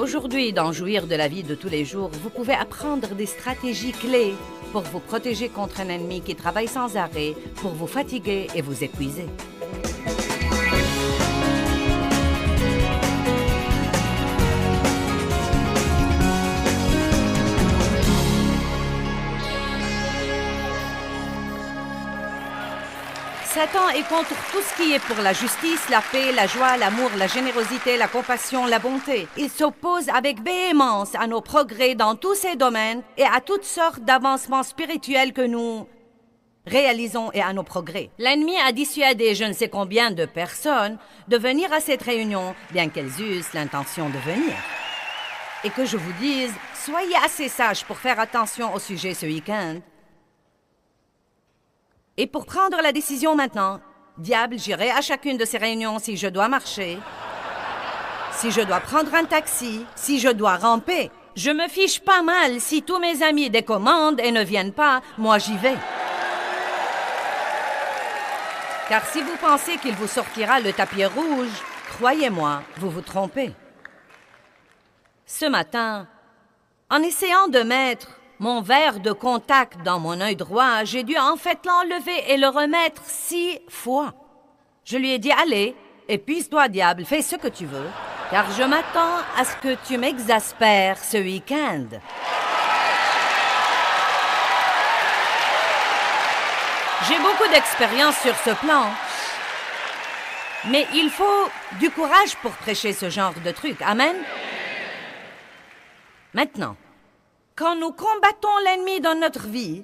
Aujourd'hui, dans Jouir de la vie de tous les jours, vous pouvez apprendre des stratégies clés pour vous protéger contre un ennemi qui travaille sans arrêt pour vous fatiguer et vous épuiser. Satan est contre tout ce qui est pour la justice, la paix, la joie, l'amour, la générosité, la compassion, la bonté. Il s'oppose avec véhémence à nos progrès dans tous ces domaines et à toutes sortes d'avancements spirituels que nous réalisons et à nos progrès. L'ennemi a dissuadé je ne sais combien de personnes de venir à cette réunion, bien qu'elles eussent l'intention de venir. Et que je vous dise, soyez assez sages pour faire attention au sujet ce week-end. Et pour prendre la décision maintenant, diable, j'irai à chacune de ces réunions si je dois marcher, si je dois prendre un taxi, si je dois ramper. Je me fiche pas mal si tous mes amis décommandent et ne viennent pas, moi j'y vais. Car si vous pensez qu'il vous sortira le tapis rouge, croyez-moi, vous vous trompez. Ce matin, en essayant de mettre mon verre de contact dans mon œil droit, j'ai dû en fait l'enlever et le remettre 6 fois. Je lui ai dit, allez, épuise-toi, diable, fais ce que tu veux, car je m'attends à ce que tu m'exaspères ce week-end. J'ai beaucoup d'expérience sur ce plan, mais il faut du courage pour prêcher ce genre de truc. Amen? Maintenant, quand nous combattons l'ennemi dans notre vie,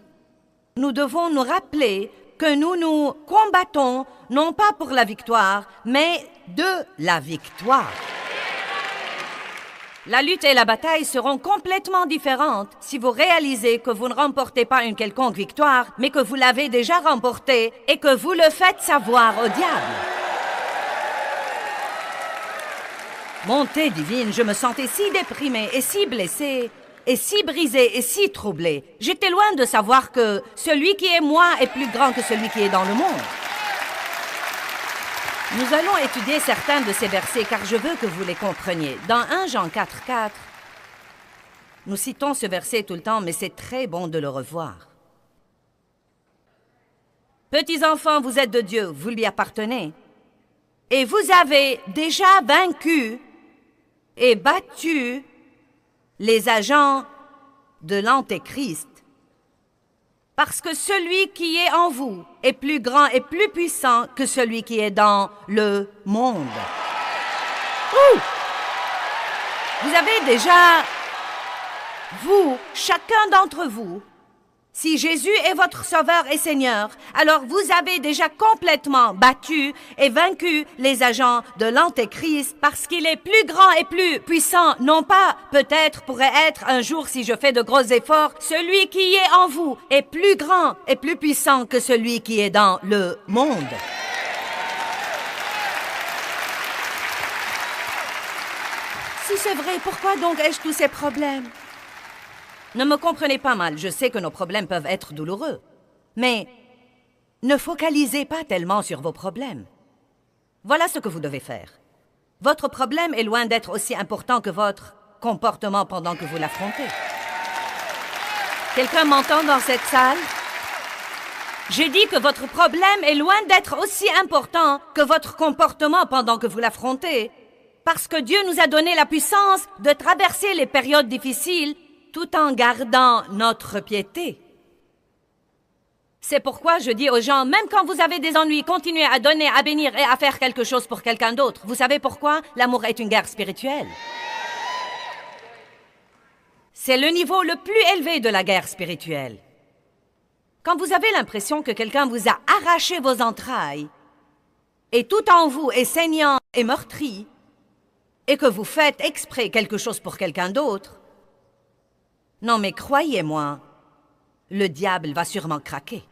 nous devons nous rappeler que nous nous combattons non pas pour la victoire, mais de la victoire. La lutte et la bataille seront complètement différentes si vous réalisez que vous ne remportez pas une quelconque victoire, mais que vous l'avez déjà remportée et que vous le faites savoir au diable. Bonté divine, je me sentais si déprimée et si blessée, et si brisée et si troublée. J'étais loin de savoir que celui qui est moi est plus grand que celui qui est dans le monde. Nous allons étudier certains de ces versets car je veux que vous les compreniez. Dans 1 Jean 4,4, nous citons ce verset tout le temps, mais c'est très bon de le revoir. Petits enfants, vous êtes de Dieu, vous lui appartenez. Et vous avez déjà vaincu et battu les agents de l'Antéchrist, parce que celui qui est en vous est plus grand et plus puissant que celui qui est dans le monde. Ouh! Vous avez déjà, vous, chacun d'entre vous, si Jésus est votre Sauveur et Seigneur, alors vous avez déjà complètement battu et vaincu les agents de l'Antéchrist parce qu'il est plus grand et plus puissant, non pas peut-être pourrait être un jour si je fais de gros efforts, celui qui est en vous est plus grand et plus puissant que celui qui est dans le monde. Si c'est vrai, pourquoi donc ai-je tous ces problèmes? Ne me comprenez pas mal, je sais que nos problèmes peuvent être douloureux. Mais ne focalisez pas tellement sur vos problèmes. Voilà ce que vous devez faire. Votre problème est loin d'être aussi important que votre comportement pendant que vous l'affrontez. Quelqu'un m'entend dans cette salle? J'ai dit que votre problème est loin d'être aussi important que votre comportement pendant que vous l'affrontez. Parce que Dieu nous a donné la puissance de traverser les périodes difficiles tout en gardant notre piété. C'est pourquoi je dis aux gens, même quand vous avez des ennuis, continuez à donner, à bénir et à faire quelque chose pour quelqu'un d'autre. Vous savez pourquoi? L'amour est une guerre spirituelle. C'est le niveau le plus élevé de la guerre spirituelle. Quand vous avez l'impression que quelqu'un vous a arraché vos entrailles, et tout en vous est saignant et meurtri, et que vous faites exprès quelque chose pour quelqu'un d'autre, non, mais croyez-moi, le diable va sûrement craquer.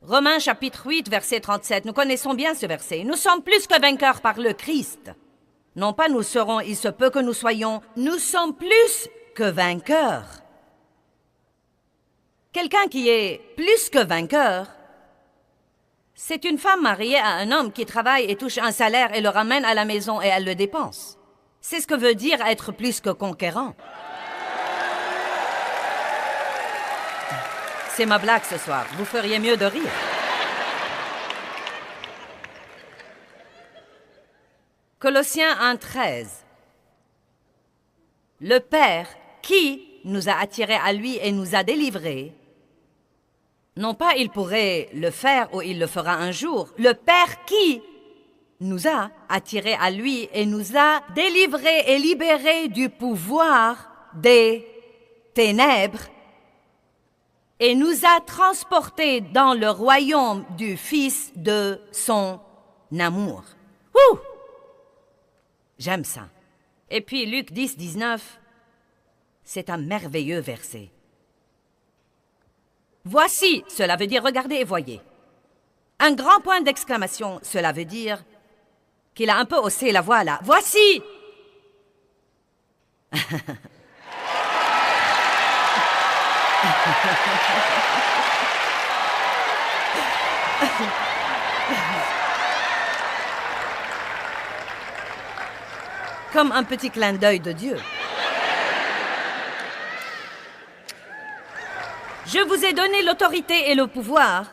Romains chapitre 8, verset 37, nous connaissons bien ce verset. Nous sommes plus que vainqueurs par le Christ. Non pas nous serons, il se peut que nous soyons, nous sommes plus que vainqueurs. Quelqu'un qui est plus que vainqueur, c'est une femme mariée à un homme qui travaille et touche un salaire et le ramène à la maison et elle le dépense. C'est ce que veut dire être plus que conquérant. C'est ma blague ce soir. Vous feriez mieux de rire. Colossiens 1:13. Le Père qui nous a attirés à lui et nous a délivrés, non pas il pourrait le faire ou il le fera un jour, le Père qui nous a attirés à lui et nous a délivrés et libérés du pouvoir des ténèbres et nous a transportés dans le royaume du Fils de son amour. Ouh! J'aime ça. Et puis Luc 10:19, c'est un merveilleux verset. Voici, cela veut dire regardez et voyez. Un grand point d'exclamation, cela veut dire qu'il a un peu haussé la voix là. Voici! Comme un petit clin d'œil de Dieu. Je vous ai donné l'autorité et le pouvoir.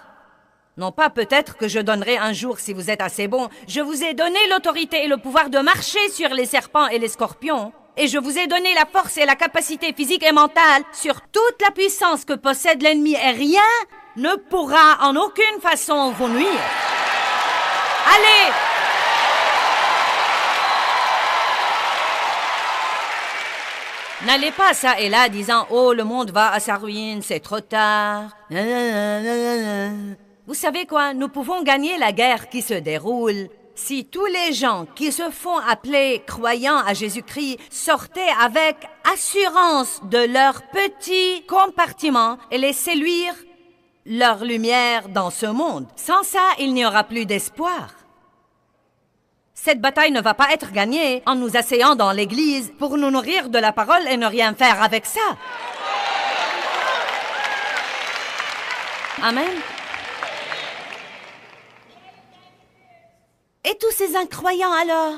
Non pas peut-être que je donnerai un jour si vous êtes assez bon. Je vous ai donné l'autorité et le pouvoir de marcher sur les serpents et les scorpions. Et je vous ai donné la force et la capacité physique et mentale sur toute la puissance que possède l'ennemi. Et rien ne pourra en aucune façon vous nuire. Allez! N'allez pas ça et là disant « Oh, le monde va à sa ruine, c'est trop tard. » Vous savez quoi? Nous pouvons gagner la guerre qui se déroule si tous les gens qui se font appeler croyants à Jésus-Christ sortaient avec assurance de leur petit compartiment et laissaient luire leur lumière dans ce monde. Sans ça, il n'y aura plus d'espoir. Cette bataille ne va pas être gagnée en nous asseyant dans l'église pour nous nourrir de la parole et ne rien faire avec ça. Amen. Et tous ces incroyants alors?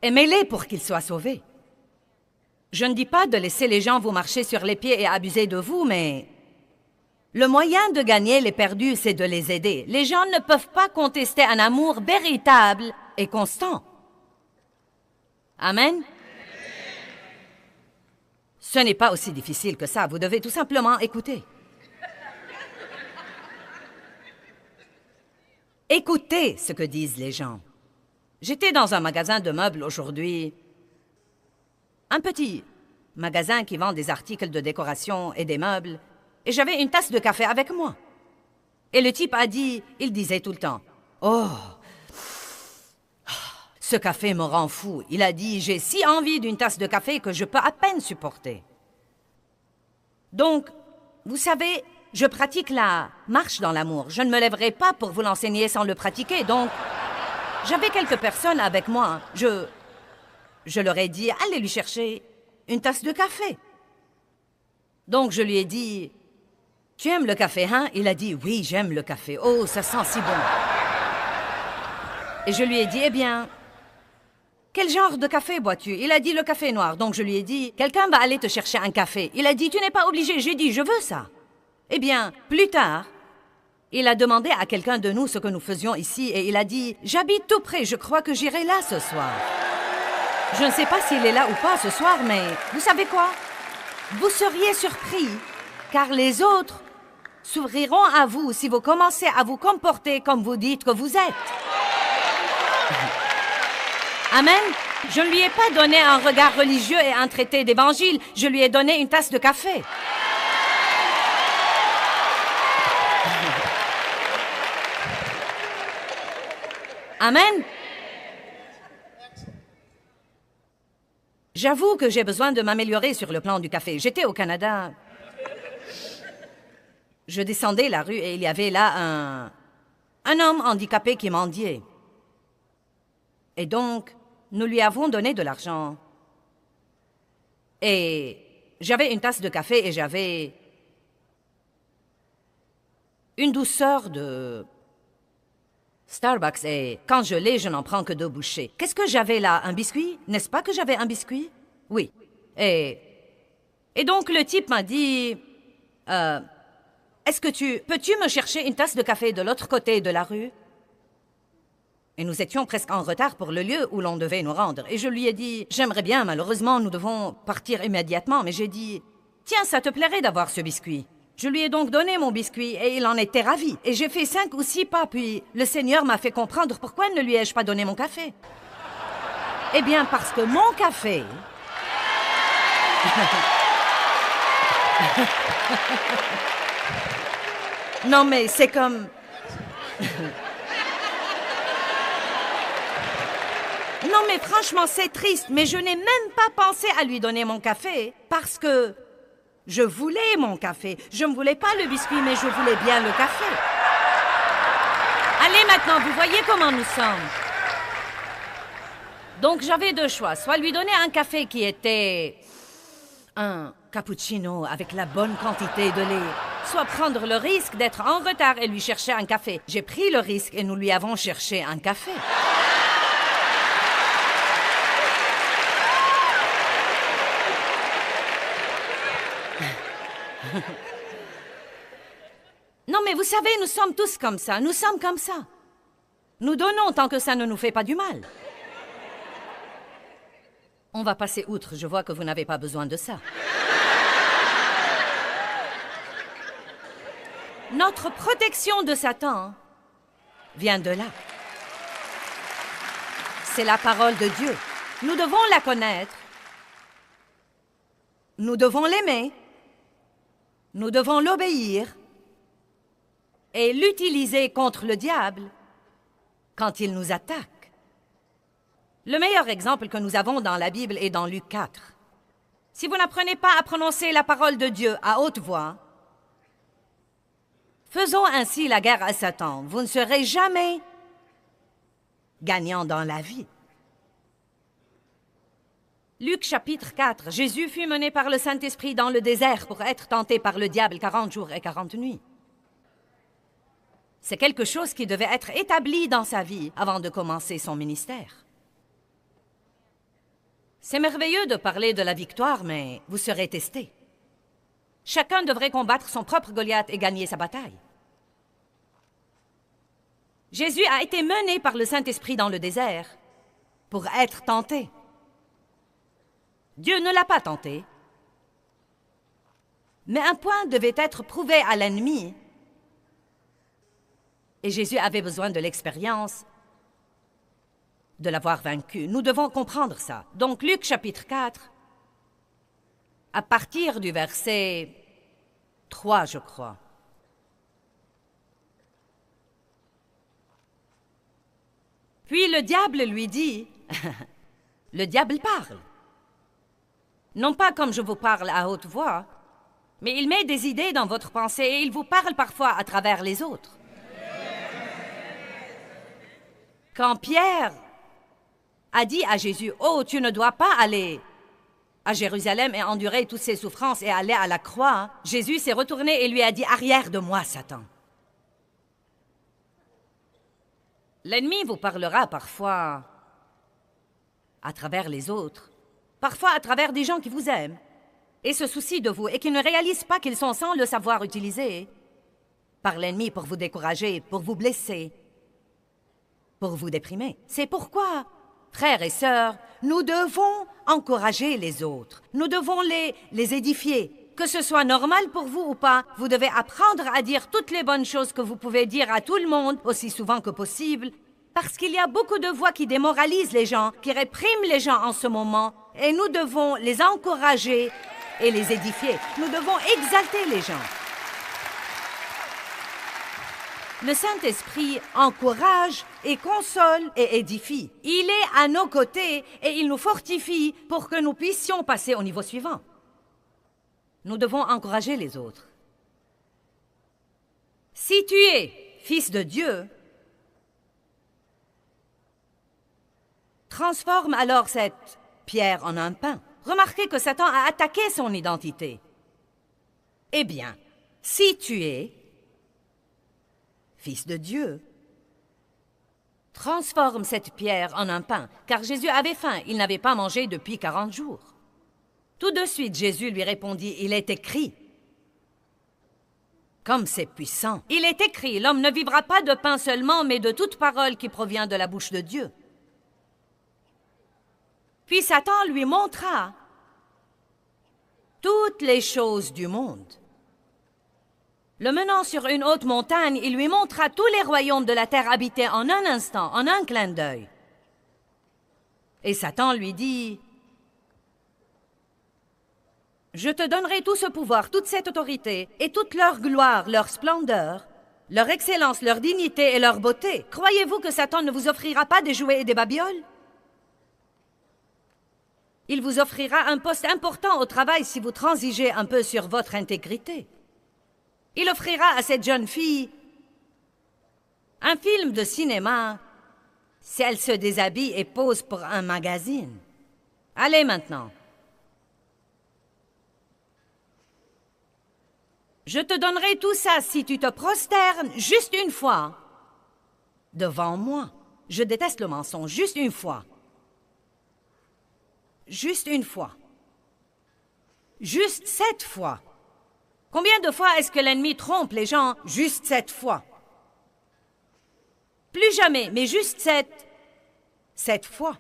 Aimez-les pour qu'ils soient sauvés. Je ne dis pas de laisser les gens vous marcher sur les pieds et abuser de vous, mais le moyen de gagner les perdus, c'est de les aider. Les gens ne peuvent pas contester un amour véritable et constant. Amen. Ce n'est pas aussi difficile que ça. Vous devez tout simplement écouter. Écoutez ce que disent les gens. J'étais dans un magasin de meubles aujourd'hui. Un petit magasin qui vend des articles de décoration et des meubles. Et j'avais une tasse de café avec moi. Et le type a dit, il disait tout le temps, « Oh, ce café me rend fou. » Il a dit, « J'ai si envie d'une tasse de café que je peux à peine supporter. » Donc, vous savez, je pratique la marche dans l'amour. Je ne me lèverai pas pour vous l'enseigner sans le pratiquer. Donc, j'avais quelques personnes avec moi. Je leur ai dit, allez lui chercher une tasse de café. Donc, je lui ai dit, tu aimes le café, hein? Il a dit, oui, j'aime le café. Oh, ça sent si bon. Et je lui ai dit, eh bien, quel genre de café bois-tu? Il a dit, le café noir. Donc, je lui ai dit, quelqu'un va aller te chercher un café. Il a dit, tu n'es pas obligé. J'ai dit, je veux ça. Eh bien, plus tard, il a demandé à quelqu'un de nous ce que nous faisions ici et il a dit, j'habite tout près, je crois que j'irai là ce soir. Je ne sais pas s'il est là ou pas ce soir, mais vous savez quoi? Vous seriez surpris, car les autres s'ouvriront à vous si vous commencez à vous comporter comme vous dites que vous êtes. Amen. Je ne lui ai pas donné un regard religieux et un traité d'évangile, je lui ai donné une tasse de café. Amen. J'avoue que j'ai besoin de m'améliorer sur le plan du café. J'étais au Canada. Je descendais la rue et il y avait là un homme handicapé qui mendiait. Et donc, nous lui avons donné de l'argent. Et j'avais une tasse de café et j'avais une douceur Starbucks et quand je l'ai, je n'en prends que 2 bouchées. Qu'est-ce que j'avais là? Un biscuit? N'est-ce pas que j'avais un biscuit? Oui. Et donc le type m'a dit... Peux-tu me chercher une tasse de café de l'autre côté de la rue? Et nous étions presque en retard pour le lieu où l'on devait nous rendre. Et je lui ai dit, j'aimerais bien, malheureusement, nous devons partir immédiatement. Mais j'ai dit, tiens, ça te plairait d'avoir ce biscuit. Je lui ai donc donné mon biscuit et il en était ravi. Et j'ai fait 5 ou 6 pas, puis le Seigneur m'a fait comprendre pourquoi ne lui ai-je pas donné mon café. Eh bien, parce que mon café... Non, mais c'est comme... Non, mais franchement, c'est triste, mais je n'ai même pas pensé à lui donner mon café, parce que je voulais mon café. Je ne voulais pas le biscuit, mais je voulais bien le café. Allez, maintenant, vous voyez comment nous sommes. Donc, j'avais 2 choix. Soit lui donner un café qui était un cappuccino avec la bonne quantité de lait, soit prendre le risque d'être en retard et lui chercher un café. J'ai pris le risque et nous lui avons cherché un café. Non, mais vous savez, nous sommes tous comme ça. Nous sommes comme ça. Nous donnons tant que ça ne nous fait pas du mal. On va passer outre. Je vois que vous n'avez pas besoin de ça. Notre protection de Satan vient de là. C'est la parole de Dieu. Nous devons la connaître. Nous devons l'aimer. Nous devons l'obéir et l'utiliser contre le diable quand il nous attaque. Le meilleur exemple que nous avons dans la Bible est dans Luc 4. Si vous n'apprenez pas à prononcer la parole de Dieu à haute voix, faisons ainsi la guerre à Satan. Vous ne serez jamais gagnant dans la vie. Luc chapitre 4. Jésus fut mené par le Saint-Esprit dans le désert pour être tenté par le diable 40 jours et 40 nuits. C'est quelque chose qui devait être établi dans sa vie avant de commencer son ministère. C'est merveilleux de parler de la victoire, mais vous serez testés. Chacun devrait combattre son propre Goliath et gagner sa bataille. Jésus a été mené par le Saint-Esprit dans le désert pour être tenté. Dieu ne l'a pas tenté. Mais un point devait être prouvé à l'ennemi. Et Jésus avait besoin de l'expérience de l'avoir vaincu. Nous devons comprendre ça. Donc, Luc chapitre 4, à partir du verset 3, je crois. Puis le diable lui dit, le diable parle. Non pas comme je vous parle à haute voix, mais il met des idées dans votre pensée et il vous parle parfois à travers les autres. Quand Pierre a dit à Jésus, « Oh, tu ne dois pas aller à Jérusalem et endurer toutes ces souffrances et aller à la croix », Jésus s'est retourné et lui a dit, « Arrière de moi, Satan. » L'ennemi vous parlera parfois à travers les autres, parfois à travers des gens qui vous aiment et se soucient de vous et qui ne réalisent pas qu'ils sont sans le savoir utilisés par l'ennemi pour vous décourager, pour vous blesser, pour vous déprimer. C'est pourquoi, frères et sœurs, nous devons encourager les autres. Nous devons les édifier. Que ce soit normal pour vous ou pas, vous devez apprendre à dire toutes les bonnes choses que vous pouvez dire à tout le monde, aussi souvent que possible, parce qu'il y a beaucoup de voix qui démoralisent les gens, qui répriment les gens en ce moment, et nous devons les encourager et les édifier. Nous devons exalter les gens. Le Saint-Esprit encourage et console et édifie. Il est à nos côtés et il nous fortifie pour que nous puissions passer au niveau suivant. Nous devons encourager les autres. Si tu es fils de Dieu, transforme alors cette pierre en un pain. Remarquez que Satan a attaqué son identité. Eh bien, si tu es fils de Dieu, transforme cette pierre en un pain, car Jésus avait faim, il n'avait pas mangé depuis 40 jours. Tout de suite, Jésus lui répondit, il est écrit. Comme c'est puissant. Il est écrit, l'homme ne vivra pas de pain seulement, mais de toute parole qui provient de la bouche de Dieu. Puis Satan lui montra toutes les choses du monde. Le menant sur une haute montagne, il lui montra tous les royaumes de la terre habités en un instant, en un clin d'œil. Et Satan lui dit, « Je te donnerai tout ce pouvoir, toute cette autorité, et toute leur gloire, leur splendeur, leur excellence, leur dignité et leur beauté. Croyez-vous que Satan ne vous offrira pas des jouets et des babioles? Il vous offrira un poste important au travail si vous transigez un peu sur votre intégrité. Il offrira à cette jeune fille un film de cinéma si elle se déshabille et pose pour un magazine. Allez maintenant. Je te donnerai tout ça si tu te prosternes juste une fois devant moi. Je déteste le mensonge, juste une fois. Juste une fois. Juste 7 fois. Combien de fois est-ce que l'ennemi trompe les gens? Juste 7 fois. Plus jamais, mais juste 7 fois.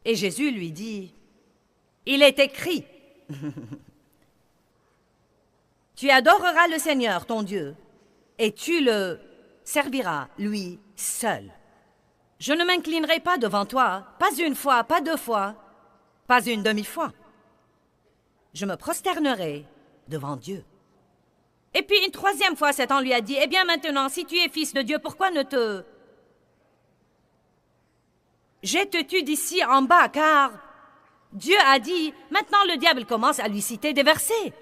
Et Jésus lui dit, il est écrit, tu adoreras le Seigneur, ton Dieu, et tu le serviras, lui seul. Je ne m'inclinerai pas devant toi, pas une fois, pas 2 fois, pas une demi-fois. Je me prosternerai devant Dieu. Et puis une 3e fois, Satan lui a dit, « Eh bien maintenant, si tu es fils de Dieu, pourquoi ne te jettes-tu d'ici en bas, car Dieu a dit, maintenant le diable commence à lui citer des versets.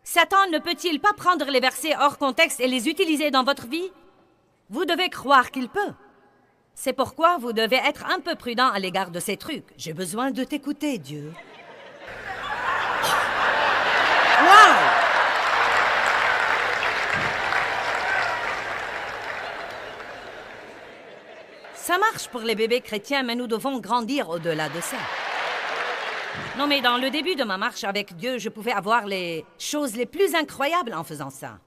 Satan ne peut-il pas prendre les versets hors contexte et les utiliser dans votre vie? Vous devez croire qu'il peut. C'est pourquoi vous devez être un peu prudent à l'égard de ces trucs. J'ai besoin de t'écouter, Dieu. Wow! Ça marche pour les bébés chrétiens, mais nous devons grandir au-delà de ça. Non, mais dans le début de ma marche avec Dieu, je pouvais avoir les choses les plus incroyables en faisant ça.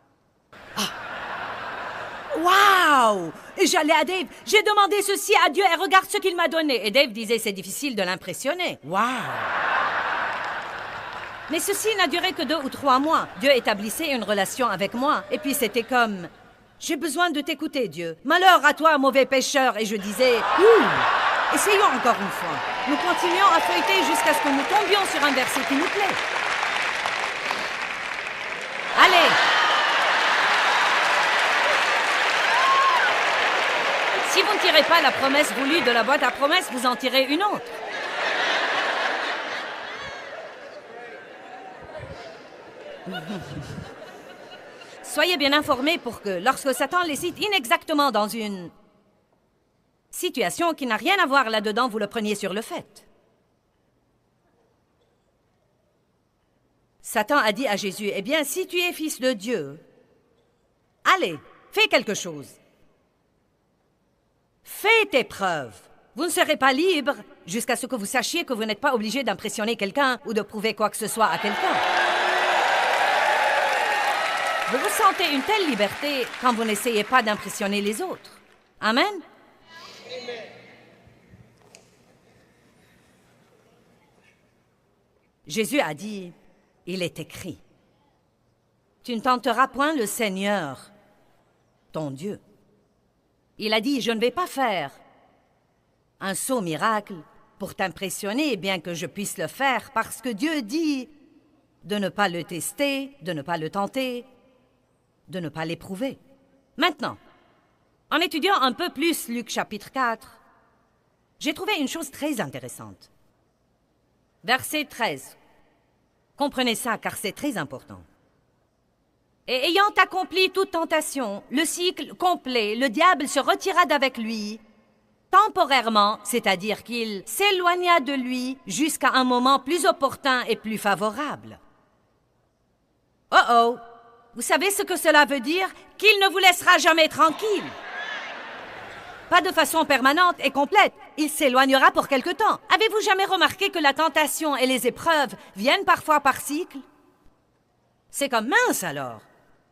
Wow! Et j'allais à Dave, j'ai demandé ceci à Dieu et regarde ce qu'il m'a donné. Et Dave disait, c'est difficile de l'impressionner. Wow! Mais ceci n'a duré que 2 ou 3 mois. Dieu établissait une relation avec moi. Et puis c'était comme, j'ai besoin de t'écouter, Dieu. Malheur à toi, mauvais pécheur. Et je disais, essayons encore une fois. Nous continuons à feuilleter jusqu'à ce que nous tombions sur un verset qui nous plaît. Allez! Si vous ne tirez pas la promesse voulue de la boîte à promesses, vous en tirez une autre. Soyez bien informés pour que, lorsque Satan les cite inexactement dans une situation qui n'a rien à voir là-dedans, vous le preniez sur le fait. Satan a dit à Jésus, « Eh bien, si tu es fils de Dieu, allez, fais quelque chose. Fais tes preuves. Vous ne serez pas libre jusqu'à ce que vous sachiez que vous n'êtes pas obligé d'impressionner quelqu'un ou de prouver quoi que ce soit à quelqu'un. Vous ressentez une telle liberté quand vous n'essayez pas d'impressionner les autres. Amen? Jésus a dit, il est écrit, tu ne tenteras point le Seigneur, ton Dieu. Il a dit, je ne vais pas faire un sot miracle pour t'impressionner, bien que je puisse le faire, parce que Dieu dit de ne pas le tester, de ne pas le tenter, de ne pas l'éprouver. Maintenant, en étudiant un peu plus Luc chapitre 4, j'ai trouvé une chose très intéressante. Verset 13. Comprenez ça, car c'est très important. Et ayant accompli toute tentation, le cycle complet, le diable se retira d'avec lui, temporairement, c'est-à-dire qu'il s'éloigna de lui jusqu'à un moment plus opportun et plus favorable. Oh! Vous savez ce que cela veut dire? Qu'il ne vous laissera jamais tranquille. Pas de façon permanente et complète. Il s'éloignera pour quelque temps. Avez-vous jamais remarqué que la tentation et les épreuves viennent parfois par cycle? C'est comme mince alors.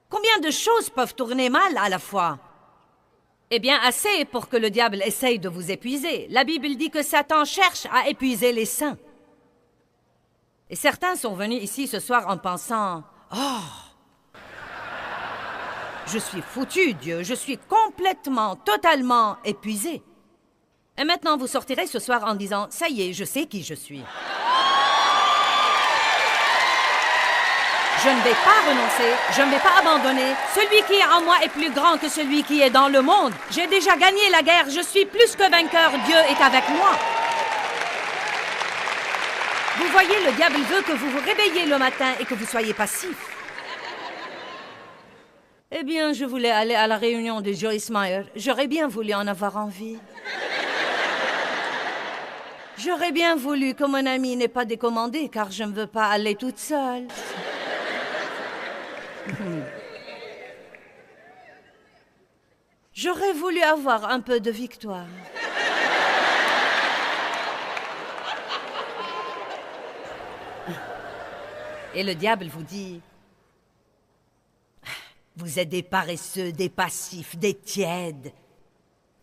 Combien de choses peuvent tourner mal à la fois? Eh bien, assez pour que le diable essaye de vous épuiser. La Bible dit que Satan cherche à épuiser les saints. Et certains sont venus ici ce soir en pensant « Oh, je suis foutu, Dieu, je suis complètement, totalement épuisé. » Et maintenant, vous sortirez ce soir en disant « Ça y est, je sais qui je suis. » Je ne vais pas renoncer, je ne vais pas abandonner. Celui qui est en moi est plus grand que celui qui est dans le monde. J'ai déjà gagné la guerre, je suis plus que vainqueur, Dieu est avec moi. Vous voyez, le diable veut que vous vous réveilliez le matin et que vous soyez passif. Eh bien, je voulais aller à la réunion de Joyce Meyer. J'aurais bien voulu en avoir envie. J'aurais bien voulu que mon ami n'ait pas décommandé, car je ne veux pas aller toute seule. J'aurais voulu avoir un peu de victoire. Et le diable vous dit, vous êtes des paresseux, des passifs, des tièdes.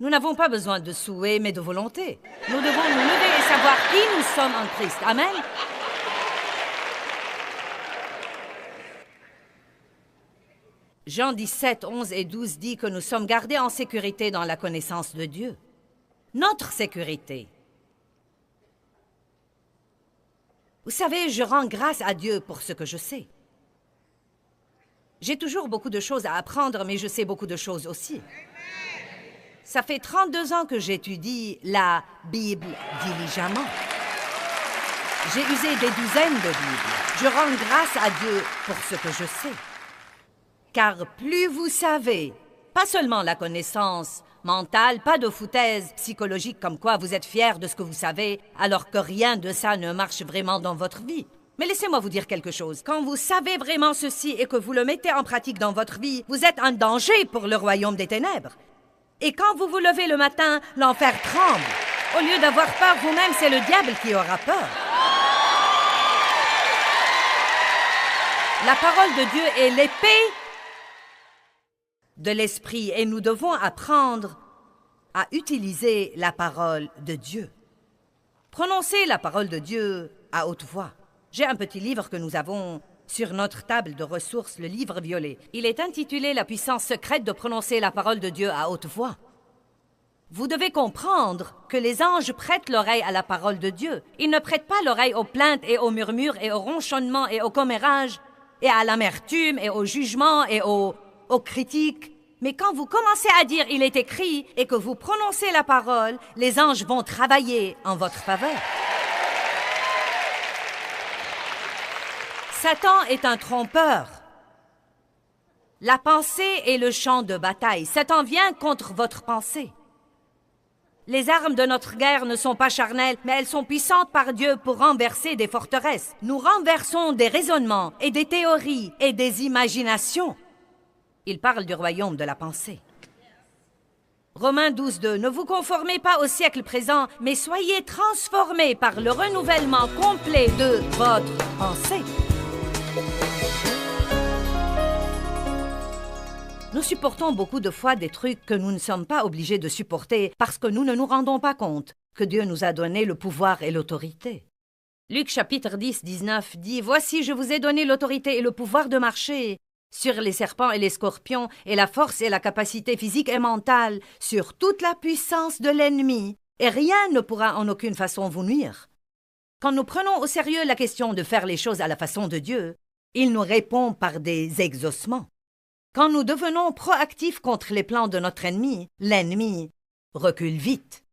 Nous n'avons pas besoin de souhait, mais de volonté. Nous devons nous lever et savoir qui nous sommes en Christ. Amen. Jean 17, 11 et 12 dit que nous sommes gardés en sécurité dans la connaissance de Dieu. Notre sécurité. Vous savez, je rends grâce à Dieu pour ce que je sais. J'ai toujours beaucoup de choses à apprendre, mais je sais beaucoup de choses aussi. Ça fait 32 ans que j'étudie la Bible diligemment. J'ai usé des douzaines de Bibles. Je rends grâce à Dieu pour ce que je sais. Car plus vous savez, pas seulement la connaissance mentale, pas de foutaise psychologique comme quoi vous êtes fier de ce que vous savez, alors que rien de ça ne marche vraiment dans votre vie. Mais laissez-moi vous dire quelque chose. Quand vous savez vraiment ceci et que vous le mettez en pratique dans votre vie, vous êtes un danger pour le royaume des ténèbres. Et quand vous vous levez le matin, l'enfer tremble. Au lieu d'avoir peur vous-même, c'est le diable qui aura peur. La parole de Dieu est l'épée de l'esprit et nous devons apprendre à utiliser la parole de Dieu. Prononcez la parole de Dieu à haute voix. J'ai un petit livre que nous avons sur notre table de ressources, le livre violet. Il est intitulé « La puissance secrète de prononcer la parole de Dieu à haute voix ». Vous devez comprendre que les anges prêtent l'oreille à la parole de Dieu. Ils ne prêtent pas l'oreille aux plaintes et aux murmures et aux ronchonnements et aux commérages et à l'amertume et au jugement et aux critiques. Mais quand vous commencez à dire « il est écrit » et que vous prononcez la parole, les anges vont travailler en votre faveur. Satan est un trompeur. La pensée est le champ de bataille. Satan vient contre votre pensée. Les armes de notre guerre ne sont pas charnelles, mais elles sont puissantes par Dieu pour renverser des forteresses. Nous renversons des raisonnements et des théories et des imaginations. Il parle du royaume de la pensée. Romains 12, 2. Ne vous conformez pas au siècle présent, mais soyez transformés par le renouvellement complet de votre pensée. Nous supportons beaucoup de fois des trucs que nous ne sommes pas obligés de supporter parce que nous ne nous rendons pas compte que Dieu nous a donné le pouvoir et l'autorité. Luc chapitre 10, 19 dit « Voici, je vous ai donné l'autorité et le pouvoir de marcher sur les serpents et les scorpions et la force et la capacité physique et mentale, sur toute la puissance de l'ennemi, et rien ne pourra en aucune façon vous nuire. » Quand nous prenons au sérieux la question de faire les choses à la façon de Dieu, il nous répond par des exaucements. Quand nous devenons proactifs contre les plans de notre ennemi, l'ennemi recule vite.